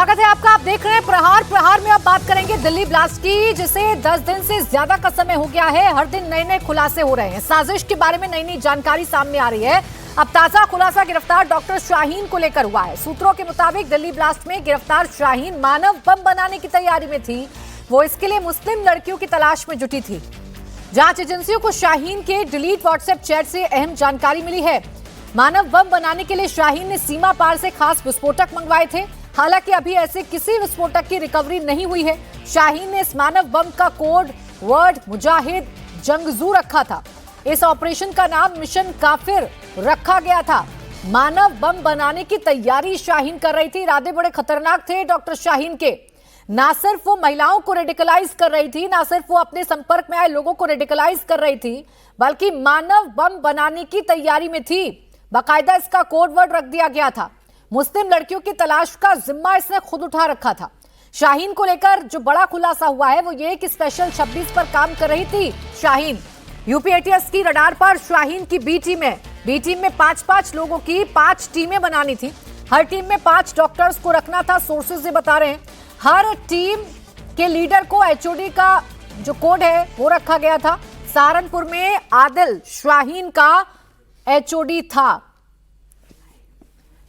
स्वागत है आपका। आप देख रहे हैं प्रहार। प्रहार में अब बात करेंगे दिल्ली ब्लास्ट की, जिसे 10 दिन से ज्यादा का समय हो गया है। हर दिन नए नए खुलासे हो रहे हैं। साजिश के बारे में नई नई जानकारी सामने आ रही है। अब ताजा खुलासा गिरफ्तार डॉक्टर शाहीन को लेकर हुआ है। सूत्रों के मुताबिक दिल्ली ब्लास्ट में गिरफ्तार शाहीन मानव बम बनाने की तैयारी में थी। वो इसके लिए मुस्लिम लड़कियों की तलाश में जुटी थी। जांच एजेंसियों को शाहीन के डिलीट व्हाट्सएप चैट से अहम जानकारी मिली है। मानव बम बनाने के लिए शाहीन ने सीमा पार से खास विस्फोटक मंगवाए थे। हालांकि अभी ऐसे किसी विस्फोटक की रिकवरी नहीं हुई है। शाहीन ने इस मानव बम का कोड वर्ड मुजाहिद जंगजू रखा था। इस ऑपरेशन का नाम मिशन काफिर रखा गया था। मानव बम बनाने की तैयारी शाहीन कर रही थी। इरादे बड़े खतरनाक थे डॉक्टर शाहीन के। ना सिर्फ वो महिलाओं को रेडिकलाइज कर रही थी, ना सिर्फ वो अपने संपर्क में आए लोगों को रेडिकलाइज कर रही थी, बल्कि मानव बम बनाने की तैयारी में थी। बाकायदा इसका कोड वर्ड रख दिया गया था। मुस्लिम लड़कियों की तलाश का जिम्मा इसने खुद उठा रखा था। शाहीन को लेकर जो बड़ा खुलासा हुआ है वो ये कि स्पेशल 26 पर काम कर रही थी शाहीन। यूपी एटीएस की रडार पर शाहीन की बी टीम में 5-5 लोगों की 5 टीमें बनानी थी। हर टीम में 5 डॉक्टर्स को रखना था। सोर्सेज ये बता रहे हैं हर टीम के लीडर को एचओडी का जो कोड है वो रखा गया था। सहारनपुर में आदिल शाहीन का एचओडी था।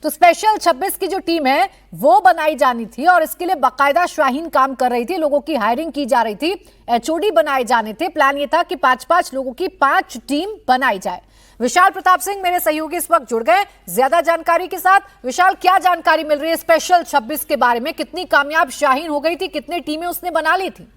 तो स्पेशल 26 की जो टीम है वो बनाई जानी थी और इसके लिए बाकायदा शाहीन काम कर रही थी। लोगों की हायरिंग की जा रही थी। एचओडी बनाए जाने थे। प्लान ये था कि 5-5 लोगों की 5 टीम बनाई जाए। विशाल प्रताप सिंह मेरे सहयोगी इस वक्त जुड़ गए ज्यादा जानकारी के साथ। विशाल, क्या जानकारी मिल रही है स्पेशल 26 के बारे में? कितनी कामयाब शाहीन हो गई थी? कितनी टीमें उसने बना ली थी?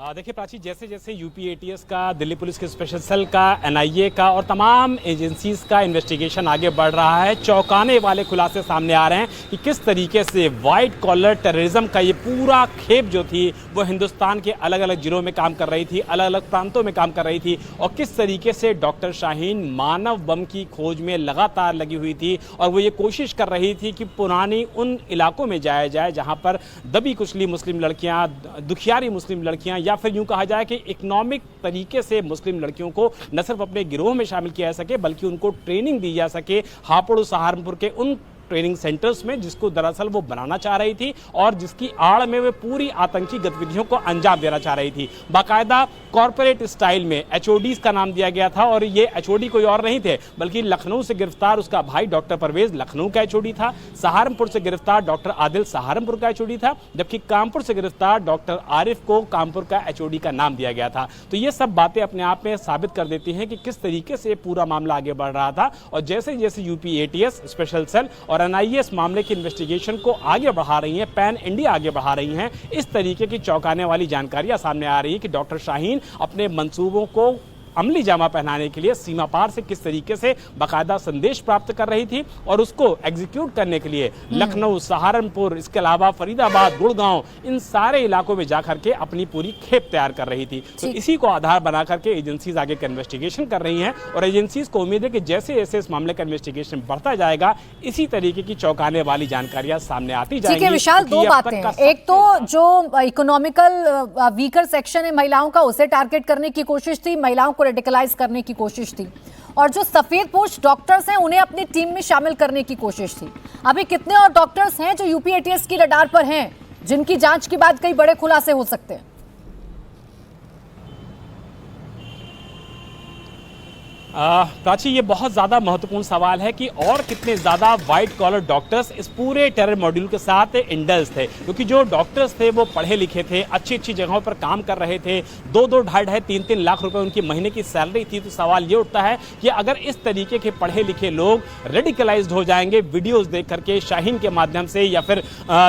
देखिए प्राची, जैसे जैसे यूपी एटीएस का, दिल्ली पुलिस के स्पेशल सेल का, एनआईए का और तमाम एजेंसीज का इन्वेस्टिगेशन आगे बढ़ रहा है, चौंकाने वाले खुलासे सामने आ रहे हैं कि किस तरीके से वाइट कॉलर टेररिज्म का ये पूरा खेप जो थी वो हिंदुस्तान के अलग अलग जिलों में काम कर रही थी, अलग अलग प्रांतों में काम कर रही थी और किस तरीके से डॉक्टर शाहीन मानव बम की खोज में लगातार लगी हुई थी और वो ये कोशिश कर रही थी कि पुरानी उन इलाकों में जाया जाए जहाँ पर दबी कुचली मुस्लिम लड़कियाँ, दुखियारी मुस्लिम लड़कियाँ, या फिर यूं कहा जाए कि इकोनॉमिक तरीके से मुस्लिम लड़कियों को न सिर्फ अपने गिरोह में शामिल किया जा सके बल्कि उनको ट्रेनिंग दी जा सके हापुड़ सहारनपुर के उन ट्रेनिंग सेंटर्स में जिसको दरअसल वो बनाना चाह रही थी और जिसकी आड़ में वे पूरी आतंकी गतिविधियों को अंजाम देना चाह रही थी। बाकायदा कॉर्पोरेट स्टाइल में एचओडीज का नाम दिया गया था और ये एचओडी कोई और नहीं थे बल्कि लखनऊ से गिरफ्तार उसका भाई डॉक्टर परवेज लखनऊ का एचओडी था। सहारनपुर से गिरफ्तार डॉक्टर आदिल सहारनपुर का एचओडी था, जबकि कानपुर से गिरफ्तार डॉक्टर आरिफ को कानपुर का एचओडी का नाम दिया गया था। तो ये सब बातें अपने आप में साबित कर देती हैं कि किस तरीके से पूरा मामला आगे बढ़ रहा था और जैसे जैसे यूपी एटीएस, स्पेशल सेल और एनआईए इस मामले की इन्वेस्टिगेशन को आगे बढ़ा रही हैं, पैन इंडिया आगे बढ़ा रही हैं, इस तरीके की चौंकाने वाली जानकारियां सामने आ रही है कि डॉक्टर शाहीन अपने मंसूबों को अमली जामा पहनाने के लिए सीमा पार से किस तरीके से बाकायदा संदेश प्राप्त कर रही थी और उसको एग्जीक्यूट करने के लिए लखनऊ, सहारनपुर, इसके अलावा फरीदाबाद, गुड़गांव, इन सारे इलाकों में जाकर के अपनी पूरी खेप तैयार कर रही थी। तो इसी को आधार बना करके एजेंसीज आगे का इन्वेस्टिगेशन कर रही हैं और एजेंसीज को उम्मीद है कि जैसे जैसे इस मामले का इन्वेस्टिगेशन बढ़ता जाएगा इसी तरीके की चौंकाने वाली जानकारियां सामने आती जाएंगी। विशाल, दो बातें, एक तो जो इकोनॉमिकल वीकर सेक्शन है महिलाओं का, उसे टारगेट करने की कोशिश थी, महिलाओं को रेडिकलाइज करने की कोशिश थी, और जो सफेद पोश डॉक्टर्स हैं उन्हें अपनी टीम में शामिल करने की कोशिश थी। अभी कितने और डॉक्टर्स हैं जो यूपी एटीएस की रडार पर हैं जिनकी जांच के बाद कई बड़े खुलासे हो सकते हैं? प्राची, ये बहुत ज़्यादा महत्वपूर्ण सवाल है कि और कितने ज़्यादा वाइट कॉलर डॉक्टर्स इस पूरे टेरर मॉड्यूल के साथ इंडल्ज थे, क्योंकि जो डॉक्टर्स थे वो पढ़े लिखे थे, अच्छी अच्छी जगहों पर काम कर रहे थे, 2-2, 2.5, 3-3 लाख रुपए उनकी महीने की सैलरी थी। तो सवाल ये उठता है कि अगर इस तरीके के पढ़े लिखे लोग रेडिकलाइज्ड हो जाएंगे वीडियोज़ देख करके शाहीन के माध्यम से, या फिर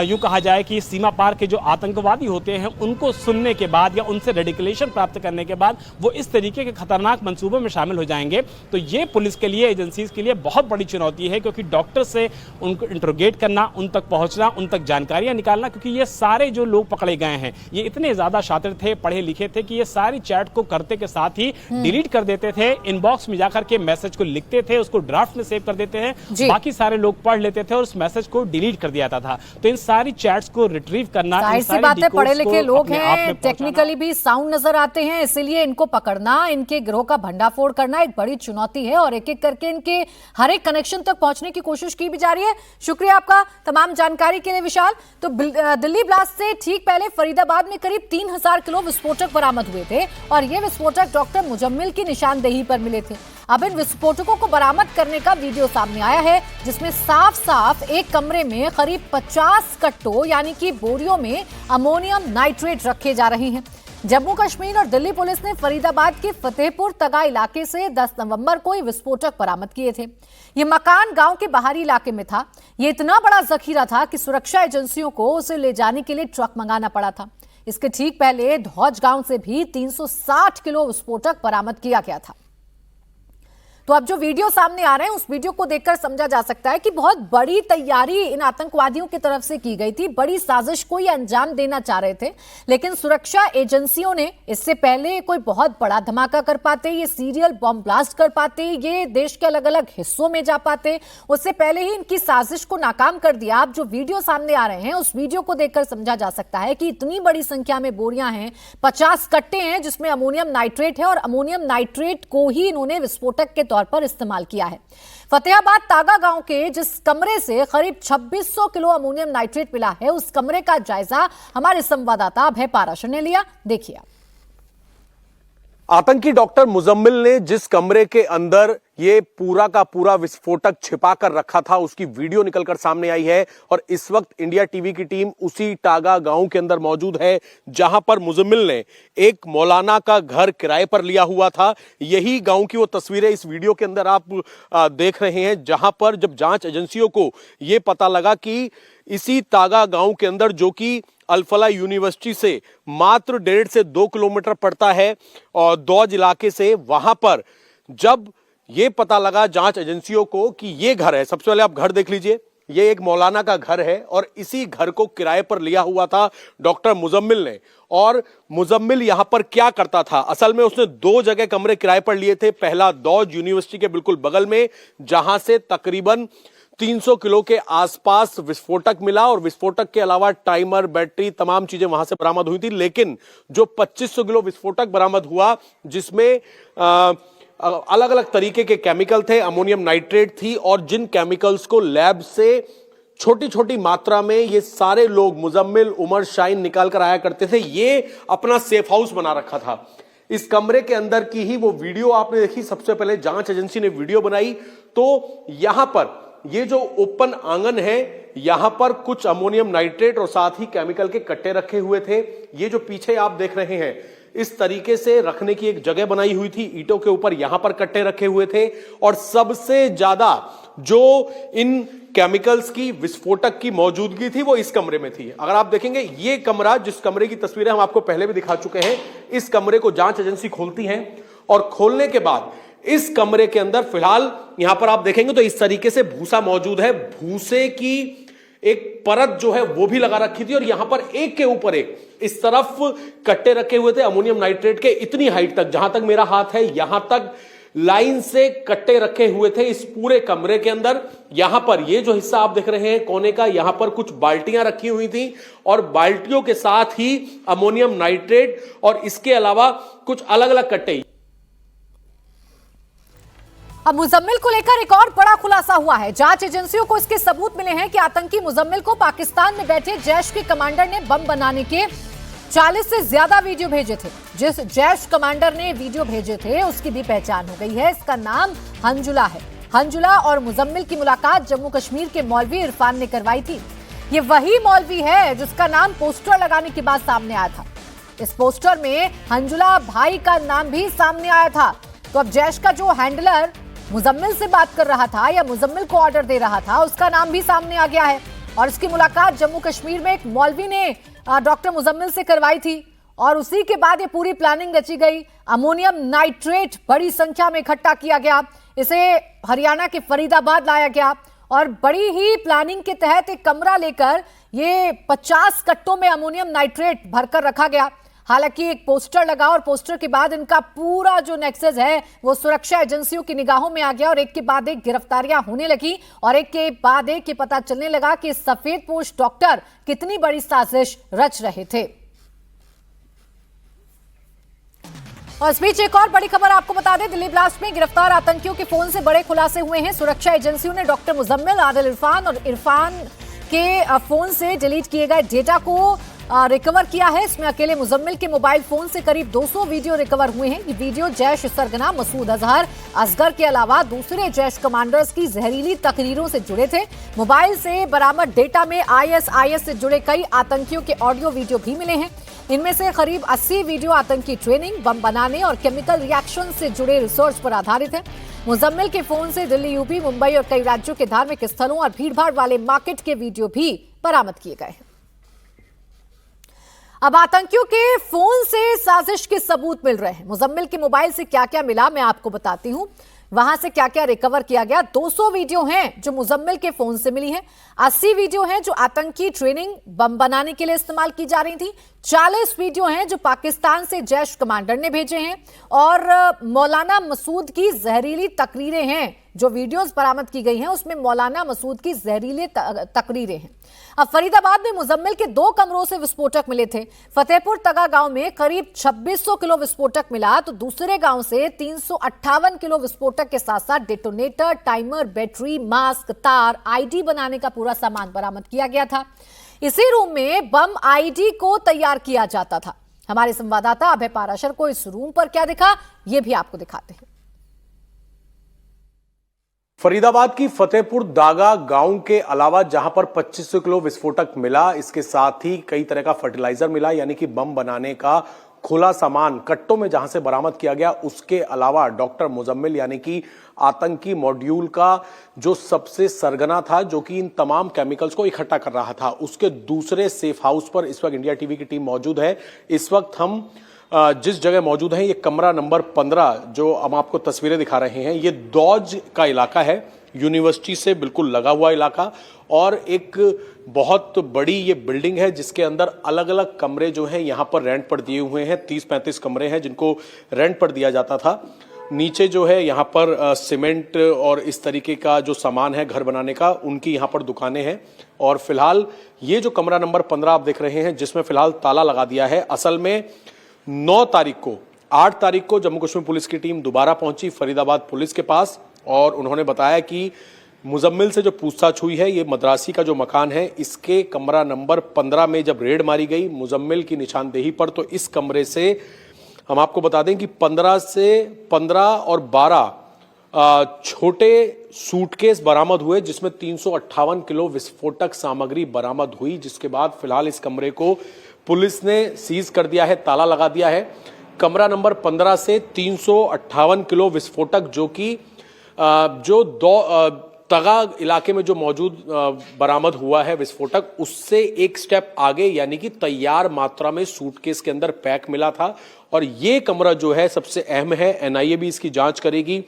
यूँ कहा जाए कि सीमा पार के जो आतंकवादी होते हैं उनको सुनने के बाद या उनसे रेडिकुलेशन प्राप्त करने के बाद वो इस तरीके के खतरनाक मंसूबों में शामिल हो जाएंगे, तो ये पुलिस के लिए, एजेंसीज के लिए बहुत बड़ी चुनौती है, क्योंकि डॉक्टर से उनको इंट्रोगेट करना, उन तक पहुंचना, उन तक जानकारियां निकालना, क्योंकि ये सारे जो लोग पकड़े गए हैं ये इतने ज्यादा शातिर थे, पढ़े लिखे थे कि ये सारी चैट को करते के साथ ही डिलीट कर देते थे, इनबॉक्स में जाकर के मैसेज को लिखते थे, उसको ड्राफ्ट में सेव कर देते हैं, बाकी सारे लोग पढ़ लेते थे और उस मैसेज को डिलीट कर दिया था। तो इन सारी चैट्स को रिट्रीव करना, ऐसी बातें, पढ़े लिखे लोग हैं, टेक्निकली भी साउंड नजर आते हैं, इसलिए इनको पकड़ना, इनके गिरोह का भंडाफोड़ करना एक बड़ी बड़ी चुनौती है और एक एक करके इनके हर एक कनेक्शन तक पहुंचने की कोशिश की भी जा रही है। शुक्रिया आपका तमाम जानकारी के लिए विशाल। तो दिल्ली ब्लास्ट से ठीक पहले फरीदाबाद में करीब 3000 किलो विस्फोटक बरामद हुए थे और ये विस्फोटक डॉक्टर मुजम्मिल की निशानदेही पर मिले थे। अब इन विस्फोटकों को बरामद करने का वीडियो सामने आया है जिसमें साफ साफ एक कमरे में करीब 50 कट्टों यानी कि बोरियों में अमोनियम नाइट्रेट रखे जा रहे हैं। जम्मू कश्मीर और दिल्ली पुलिस ने फरीदाबाद के फतेहपुर तगा इलाके से 10 नवंबर को ये विस्फोटक बरामद किए थे। ये मकान गांव के बाहरी इलाके में था। ये इतना बड़ा जखीरा था कि सुरक्षा एजेंसियों को उसे ले जाने के लिए ट्रक मंगाना पड़ा था। इसके ठीक पहले धौज गांव से भी 360 किलो विस्फोटक बरामद किया गया था। तो अब जो वीडियो सामने आ रहे हैं उस वीडियो को देखकर समझा जा सकता है कि बहुत बड़ी तैयारी इन आतंकवादियों की तरफ से की गई थी। बड़ी साजिश को ये अंजाम देना चाह रहे थे, लेकिन सुरक्षा एजेंसियों ने इससे पहले कोई बहुत बड़ा धमाका कर पाते, ये सीरियल बॉम्ब ब्लास्ट कर पाते, ये देश के अलग अलग हिस्सों में जा पाते, उससे पहले ही इनकी साजिश को नाकाम कर दिया। अब जो वीडियो सामने आ रहे हैं उस वीडियो को देखकर समझा जा सकता है कि इतनी बड़ी संख्या में बोरियां हैं, 50 कट्टे हैं जिसमें अमोनियम नाइट्रेट है और अमोनियम नाइट्रेट को ही इन्होंने विस्फोटक के पर इस्तेमाल किया है। फतेहाबाद तागा गांव के जिस कमरे से करीब 2600 किलो अमोनियम नाइट्रेट मिला है उस कमरे का जायजा हमारे संवाददाता अभय पाराशर ने लिया। देखिए, आतंकी डॉक्टर मुजम्मिल ने जिस कमरे के अंदर ये पूरा का पूरा विस्फोटक छिपा कर रखा था उसकी वीडियो निकलकर सामने आई है और इस वक्त इंडिया टीवी की टीम उसी टागा गांव के अंदर मौजूद है जहां पर मुजम्मिल ने एक मौलाना का घर किराए पर लिया हुआ था। यही गांव की वो तस्वीरें इस वीडियो के अंदर आप देख रहे हैं, जहां पर जब जांच एजेंसियों को यह पता लगा कि इसी तागा गांव के अंदर, जो कि अल-फलाह यूनिवर्सिटी से मात्र 1.5 से 2 किलोमीटर पड़ता है और दौज इलाके से, वहां पर जब ये पता लगा जांच एजेंसियों को कि ये घर है, सबसे पहले आप घर देख लीजिए, ये एक मौलाना का घर है और इसी घर को किराए पर लिया हुआ था डॉक्टर मुजम्मिल ने। और मुजम्मिल यहां पर क्या करता था? असल में उसने 2 जगह कमरे किराए पर लिए थे। पहला दौज यूनिवर्सिटी के बिल्कुल बगल में, जहां से तकरीबन 300 किलो के आसपास विस्फोटक मिला और विस्फोटक के अलावा टाइमर, बैटरी, तमाम चीजें वहां से बरामद हुई थी। लेकिन जो 2500 किलो विस्फोटक बरामद हुआ जिसमें अलग अलग तरीके के केमिकल थे, अमोनियम नाइट्रेट थी और जिन केमिकल्स को लैब से छोटी छोटी मात्रा में ये सारे लोग, मुजम्मिल, उमर, शाहीन निकाल कर आया करते थे। ये अपना सेफ हाउस बना रखा था। इस कमरे के अंदर की ही वो वीडियो आपने देखी। सबसे पहले जांच एजेंसी ने वीडियो बनाई तो यहां पर ये जो ओपन आंगन है, यहां पर कुछ अमोनियम नाइट्रेट और साथ ही केमिकल के कट्टे रखे हुए थे। ये जो पीछे आप देख रहे हैं, इस तरीके से रखने की एक जगह बनाई हुई थी ईंटों के ऊपर, यहां पर कट्टे रखे हुए थे। और सबसे ज्यादा जो इन केमिकल्स की, विस्फोटक की मौजूदगी थी वो इस कमरे में थी। अगर आप देखेंगे ये कमरा, जिस कमरे की तस्वीरें हम आपको पहले भी दिखा चुके हैं, इस कमरे को जांच एजेंसी खोलती है और खोलने के बाद इस कमरे के अंदर फिलहाल यहां पर आप देखेंगे तो इस तरीके से भूसा मौजूद है। भूसे की एक परत जो है वो भी लगा रखी थी और यहां पर एक के ऊपर एक इस तरफ कट्टे रखे हुए थे अमोनियम नाइट्रेट के। इतनी हाइट तक, जहां तक मेरा हाथ है, यहां तक लाइन से कट्टे रखे हुए थे इस पूरे कमरे के अंदर। यहां पर ये जो हिस्सा आप देख रहे हैं कोने का, यहां पर कुछ बाल्टियां रखी हुई थी और बाल्टियों के साथ ही अमोनियम नाइट्रेट और इसके अलावा कुछ अलग अलग कट्टे। अब मुजम्मिल को लेकर एक और बड़ा खुलासा हुआ है। जांच एजेंसियों को इसके सबूत मिले हैं कि आतंकी मुजम्मिल को पाकिस्तान में बैठे जैश के कमांडर ने बम बनाने के 40 से ज्यादा वीडियो भेजे थे। जिस जैश कमांडर ने वीडियो भेजे थे उसकी भी पहचान हो गई है। इसका नाम हंजुला है। हंजुला और मुजम्मिल की मुलाकात जम्मू कश्मीर के मौलवी इरफान ने करवाई थी। ये वही मौलवी है जिसका नाम पोस्टर लगाने के बाद सामने आया था। इस पोस्टर में हंजुला भाई का नाम भी सामने आया था। तो अब जैश का जो हैंडलर मुजम्मिल से बात कर रहा था या मुजम्मिल को ऑर्डर दे रहा था, उसका नाम भी सामने आ गया है। और इसकी मुलाकात जम्मू कश्मीर में एक मौलवी ने डॉक्टर मुजम्मिल से करवाई थी और उसी के बाद ये पूरी प्लानिंग रची गई। अमोनियम नाइट्रेट बड़ी संख्या में इकट्ठा किया गया, इसे हरियाणा के फरीदाबाद लाया गया और बड़ी ही प्लानिंग के तहत एक कमरा लेकर ये 50 कट्टों में अमोनियम नाइट्रेट भरकर रखा गया। हालांकि एक पोस्टर लगा और पोस्टर के बाद इनका पूरा जो नेक्सस है वो सुरक्षा एजेंसियों की निगाहों में आ गया और एक के बाद एक गिरफ्तारियां होने लगी और एक के बाद एक ये पता चलने लगा कि सफेद पोश डॉक्टर कितनी बड़ी साजिश रच रहे थे। और इस बीच एक और बड़ी खबर आपको बता दें, दिल्ली ब्लास्ट में गिरफ्तार आतंकियों के फोन से बड़े खुलासे हुए हैं। सुरक्षा एजेंसियों ने डॉक्टर मुजम्मिल, आदिल इरफान और इरफान के फोन से डिलीट किए गए डेटा को रिकवर किया है। इसमें अकेले मुजम्मिल के मोबाइल फोन से करीब 200 वीडियो रिकवर हुए हैं। ये वीडियो जैश सरगना मसूद अजहर असगर के अलावा दूसरे जैश कमांडर्स की जहरीली तकरीरों से जुड़े थे। मोबाइल से बरामद डेटा में ISIS से जुड़े कई आतंकियों के ऑडियो वीडियो भी मिले हैं। इनमें से करीब 80 वीडियो आतंकी ट्रेनिंग, बम बनाने और केमिकल रिएक्शन से जुड़े रिसर्च पर आधारित है। मुजम्मिल के फोन से दिल्ली, यूपी, मुंबई और कई राज्यों के धार्मिक स्थलों और भीड़भाड़ वाले मार्केट के वीडियो भी बरामद किए गए हैं। अब आतंकियों के फोन से साजिश के सबूत मिल रहे हैं। मुजम्मिल के मोबाइल से क्या क्या मिला मैं आपको बताती हूं, वहां से क्या क्या रिकवर किया गया। 200 वीडियो हैं जो मुजम्मिल के फोन से मिली हैं। 80 वीडियो हैं जो आतंकी ट्रेनिंग, बम बनाने के लिए इस्तेमाल की जा रही थी। 40 वीडियो हैं जो पाकिस्तान से जैश कमांडर ने भेजे हैं और मौलाना मसूद की जहरीली तकरीरें हैं। जो वीडियोस बरामद की गई हैं उसमें मौलाना मसूद की जहरीली तकरीरें हैं। अब फरीदाबाद में मुजम्मिल के 2 कमरों से विस्फोटक मिले थे। फतेहपुर तगा गांव में करीब 2600 किलो विस्फोटक मिला, तो दूसरे गांव से 358 किलो विस्फोटक के साथ साथ डेटोनेटर, टाइमर, बैटरी, मास्क, तार, आईडी बनाने का पूरा सामान बरामद किया गया था। इसी रूम में बम आईडी को तैयार किया जाता था। हमारे संवाददाता अभय पाराशर को इस रूम पर क्या दिखा, यह भी आपको दिखाते हैं। फरीदाबाद की फतेहपुर दागा गांव के अलावा जहां पर 2500 किलो विस्फोटक मिला, इसके साथ ही कई तरह का फर्टिलाइजर मिला, यानी कि बम बनाने का खुला सामान कट्टों में जहां से बरामद किया गया। उसके अलावा डॉक्टर मुजम्मिल यानी कि आतंकी मॉड्यूल का जो सबसे सरगना था, जो कि इन तमाम केमिकल्स को इकट्ठा कर रहा था, उसके दूसरे सेफ हाउस पर इस वक्त इंडिया टीवी की टीम मौजूद है। इस वक्त हम जिस जगह मौजूद हैं, ये कमरा नंबर 15 जो हम आपको तस्वीरें दिखा रहे हैं, ये दौज का इलाका है, यूनिवर्सिटी से बिल्कुल लगा हुआ इलाका, और एक बहुत बड़ी ये बिल्डिंग है जिसके अंदर अलग अलग कमरे जो हैं यहाँ पर रेंट पर दिए हुए हैं। 30-35 कमरे हैं जिनको रेंट पर दिया जाता था। नीचे जो है यहाँ पर सीमेंट और इस तरीके का जो सामान है घर बनाने का, उनकी यहाँ पर दुकानें हैं। और फिलहाल ये जो कमरा नंबर 15 आप देख रहे हैं, जिसमें फिलहाल ताला लगा दिया है, असल में 8 तारीख को जम्मू कश्मीर पुलिस की टीम दोबारा पहुंची फरीदाबाद पुलिस के पास, और उन्होंने बताया कि मुजम्मिल से जो पूछताछ हुई है, ये मद्रासी का जो मकान है, इसके कमरा नंबर 15 में जब रेड मारी गई मुजम्मिल की निशानदेही पर, तो इस कमरे से हम आपको बता दें कि 15 और 12 छोटे सूटकेस बरामद हुए, जिसमें 358 किलो विस्फोटक सामग्री बरामद हुई। जिसके बाद फिलहाल इस कमरे को पुलिस ने सीज कर दिया है, ताला लगा दिया है। कमरा नंबर 15 से 358 किलो विस्फोटक, जो कि जो तगा इलाके में जो मौजूद बरामद हुआ है विस्फोटक, उससे एक स्टेप आगे, यानी कि तैयार मात्रा में सूटकेस के अंदर पैक मिला था। और ये कमरा जो है सबसे अहम है, NIA भी इसकी जांच करेगी।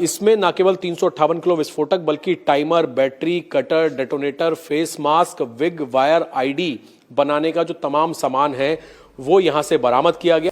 इसमें न केवल 358 किलो विस्फोटक, बल्कि timer, battery, cutter, detonator, face mask, wig, wire, ID बनाने का जो तमाम सामान है वो यहां से बरामद किया गया।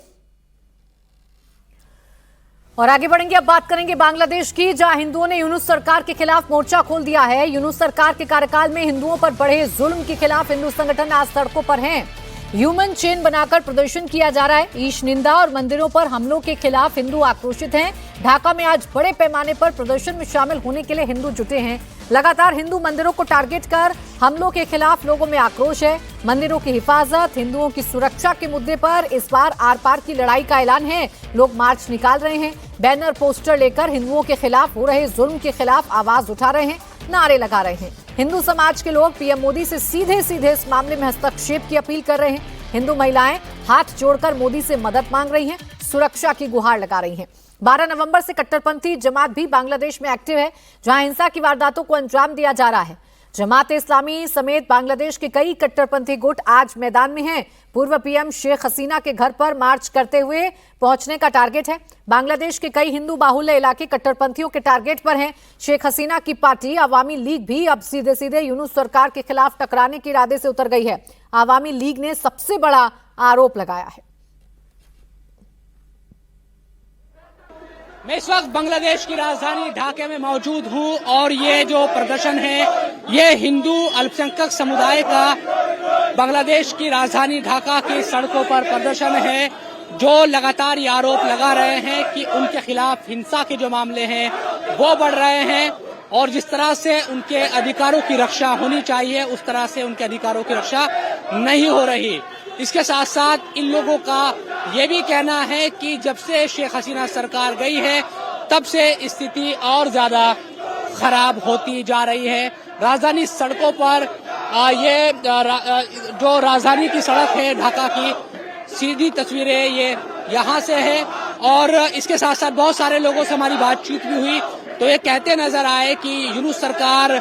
और आगे बढ़ेंगे, अब बात करेंगे बांग्लादेश की, जहां हिंदुओं ने यूनुस सरकार के खिलाफ मोर्चा खोल दिया है। यूनुस सरकार के कार्यकाल में हिंदुओं पर बढ़े जुल्म के खिलाफ हिंदू संगठन आज सड़कों पर हैं। ह्यूमन चेन बनाकर प्रदर्शन किया जा रहा है। ईश निंदा और मंदिरों पर हमलों के खिलाफ हिंदू आक्रोशित हैं। ढाका में आज बड़े पैमाने पर प्रदर्शन में शामिल होने के लिए हिंदू जुटे हैं। लगातार हिंदू मंदिरों को टारगेट कर हमलों के खिलाफ लोगों में आक्रोश है। मंदिरों की हिफाजत, हिंदुओं की सुरक्षा के मुद्दे पर इस बार आर पार की लड़ाई का ऐलान है। लोग मार्च निकाल रहे हैं, बैनर पोस्टर लेकर हिंदुओं के खिलाफ हो रहे जुल्म के खिलाफ आवाज उठा रहे हैं, नारे लगा रहे हैं। हिंदू समाज के लोग पीएम मोदी से सीधे सीधे इस मामले में हस्तक्षेप की अपील कर रहे हैं। हिंदू महिलाएं हाथ जोड़कर मोदी से मदद मांग रही हैं, सुरक्षा की गुहार लगा रही हैं। 12 नवंबर से कट्टरपंथी जमात भी बांग्लादेश में एक्टिव है, जहां हिंसा की वारदातों को अंजाम दिया जा रहा है। जमात इस्लामी समेत बांग्लादेश के कई कट्टरपंथी गुट आज मैदान में हैं। पूर्व पीएम शेख हसीना के घर पर मार्च करते हुए पहुंचने का टारगेट है। बांग्लादेश के कई हिंदू बाहुल्य इलाके कट्टरपंथियों के टारगेट पर हैं। शेख हसीना की पार्टी अवामी लीग भी अब सीधे सीधे यूनुस सरकार के खिलाफ टकराने के इरादे से उतर गई है। अवामी लीग ने सबसे बड़ा आरोप लगाया है। मैं इस वक्त बांग्लादेश की राजधानी ढाका में मौजूद हूं और ये जो प्रदर्शन है ये हिंदू अल्पसंख्यक समुदाय का बांग्लादेश की राजधानी ढाका की सड़कों पर प्रदर्शन है। जो लगातार ये आरोप लगा रहे हैं कि उनके खिलाफ हिंसा के जो मामले हैं वो बढ़ रहे हैं और जिस तरह से उनके अधिकारों की रक्षा होनी चाहिए उस तरह से उनके अधिकारों की रक्षा नहीं हो रही। इसके साथ साथ इन लोगों का ये भी कहना है कि जब से शेख हसीना सरकार गई है तब से स्थिति और ज्यादा खराब होती जा रही है। राजधानी सड़कों पर जो राजधानी की सड़क है ढाका की, सीधी तस्वीरें ये यहाँ से है और इसके साथ साथ बहुत सारे लोगों से हमारी बातचीत भी हुई तो ये कहते नजर आए कि यूनुस सरकार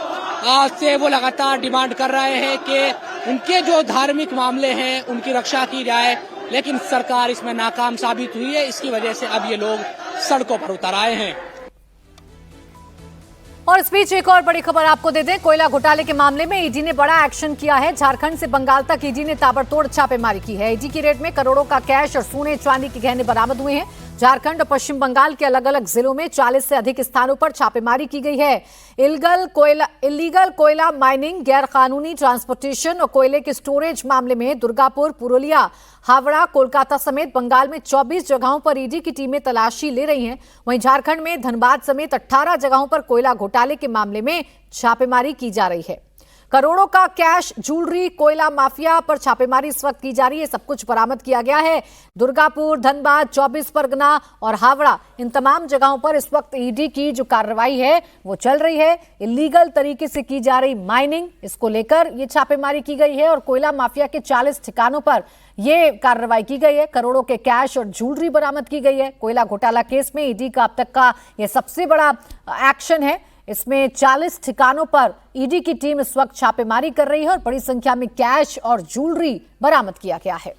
से वो लगातार डिमांड कर रहे हैं कि उनके जो धार्मिक मामले हैं उनकी रक्षा की जाए, लेकिन सरकार इसमें नाकाम साबित हुई है। इसकी वजह से अब ये लोग सड़कों पर उतर आए हैं। और इस बीच एक और बड़ी खबर आपको दे दें, कोयला घोटाले के मामले में ईडी ने बड़ा एक्शन किया है। झारखंड से बंगाल तक ईडी ने ताबड़तोड़ छापेमारी की है। ईडी की रेड में करोड़ों का कैश और सोने चांदी के गहने बरामद हुए हैं। झारखंड और पश्चिम बंगाल के अलग अलग जिलों में 40 से अधिक स्थानों पर छापेमारी की गई है। इलीगल कोयला माइनिंग, गैर कानूनी ट्रांसपोर्टेशन और कोयले के स्टोरेज मामले में दुर्गापुर, पुरुलिया, हावड़ा, कोलकाता समेत बंगाल में 24 जगहों पर ईडी की टीमें तलाशी ले रही हैं। वहीं झारखंड में धनबाद समेत 18 जगहों पर कोयला घोटाले के मामले में छापेमारी की जा रही है। करोड़ों का कैश, ज्वेलरी, कोयला माफिया पर छापेमारी इस वक्त की जा रही है। सब कुछ बरामद किया गया है। दुर्गापुर, धनबाद, 24 परगना और हावड़ा, इन तमाम जगहों पर इस वक्त ईडी की जो कार्रवाई है वो चल रही है। इलीगल तरीके से की जा रही माइनिंग, इसको लेकर ये छापेमारी की गई है और कोयला माफिया के 40 ठिकानों पर ये कार्रवाई की गई है। करोड़ों के कैश और ज्वेलरी बरामद की गई है। कोयला घोटाला केस में ईडी का अब तक का यह सबसे बड़ा एक्शन है। इसमें 40 ठिकानों पर ईडी की टीम इस वक्त छापेमारी कर रही है और बड़ी संख्या में कैश और ज्वेलरी बरामद किया गया है।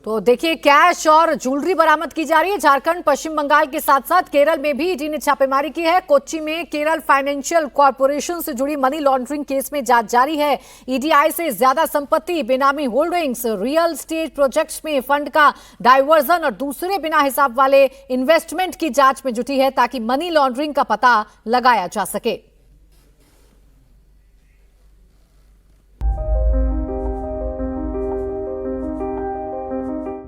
तो देखिए, कैश और ज्वेलरी बरामद की जा रही है। झारखंड, पश्चिम बंगाल के साथ साथ केरल में भी ईडी ने छापेमारी की है। कोच्चि में केरल फाइनेंशियल कॉर्पोरेशन से जुड़ी मनी लॉन्ड्रिंग केस में जांच जारी है। ईडीआई से ज्यादा संपत्ति, बेनामी होल्डिंग्स, रियल एस्टेट प्रोजेक्ट्स में फंड का डाइवर्जन और दूसरे बिना हिसाब वाले इन्वेस्टमेंट की जांच में जुटी है ताकि मनी लॉन्ड्रिंग का पता लगाया जा सके।